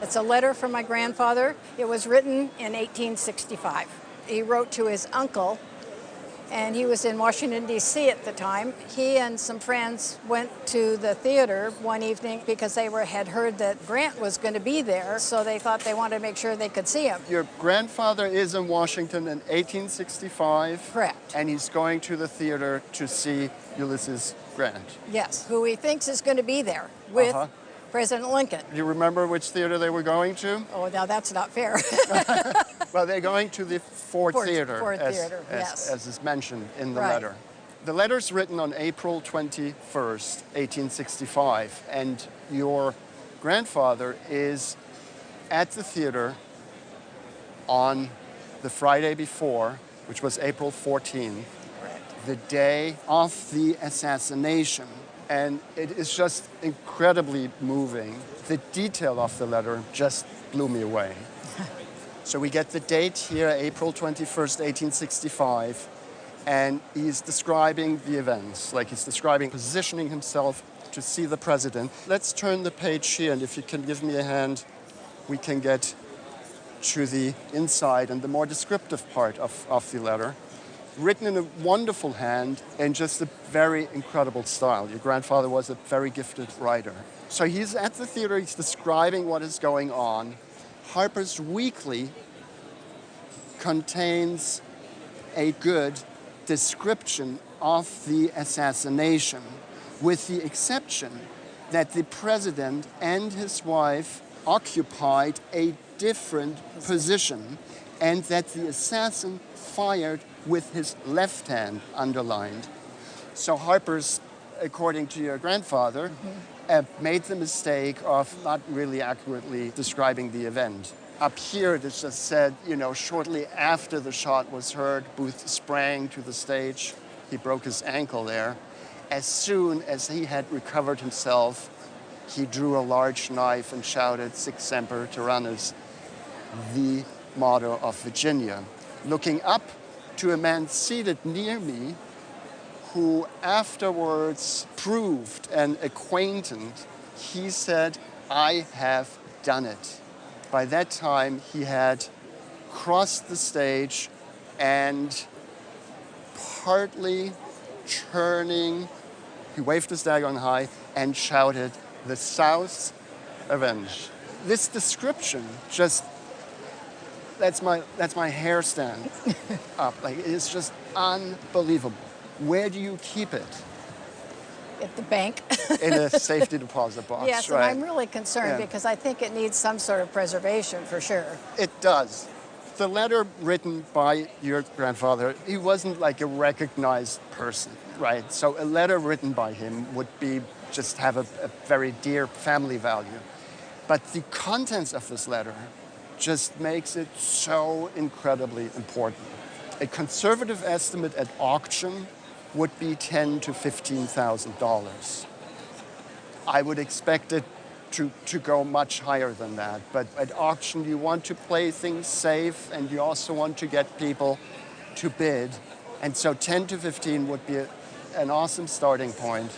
It's a letter from my grandfather. It was written in 1865. He wrote to his uncle, and he was in Washington, D.C. at the time. He and some friends went to the theater one evening because they had heard that Grant was going to be there, so they thought they wanted to make sure they could see him. Your grandfather is in Washington in 1865. Correct. And he's going to the theater to see Ulysses Grant. Yes, who he thinks is going to be there with President Lincoln. Do you remember which theater they were going to? Oh, now that's not fair. Well, they're going to the Ford Theater, yes. as is mentioned in the letter. The letter's written on April 21st, 1865, and your grandfather is at the theater on the Friday before, which was April 14th, the day of the assassination. And it is just incredibly moving. The detail of the letter just blew me away. So we get the date here, April 21st, 1865, and he's describing the events, like he's describing positioning himself to see the president. Let's turn the page here, and if you can give me a hand, we can get to the inside and the more descriptive part of the letter. Written in a wonderful hand and just a very incredible style. Your grandfather was a very gifted writer. So he's at the theater, he's describing what is going on. Harper's Weekly contains a good description of the assassination, with the exception that the president and his wife occupied a different position and that the assassin fired with his left hand, underlined. So Harper's, according to your grandfather, made the mistake of not really accurately describing the event. Up here, it just said, shortly after the shot was heard, Booth sprang to the stage. He broke his ankle there. As soon as he had recovered himself, he drew a large knife and shouted, "Sic semper tyrannis," the motto of Virginia. Looking up to a man seated near me, who afterwards proved an acquaintance, he said, "I have done it." By that time, he had crossed the stage and partly turning, he waved his dagger on high and shouted, "The South's avenged." This description just, that's my hair stand up. Like, it's just unbelievable. Where do you keep it? At the bank. In a safety deposit box, yes, right? And I'm really concerned because I think it needs some sort of preservation for sure. It does. The letter written by your grandfather, he wasn't like a recognized person, right? So a letter written by him would be just have a very dear family value. But the contents of this letter just makes it so incredibly important. A conservative estimate at auction would be $10,000 to $15,000. I would expect it to go much higher than that. But at auction, you want to play things safe, and you also want to get people to bid. And so 10 to 15 would be an awesome starting point.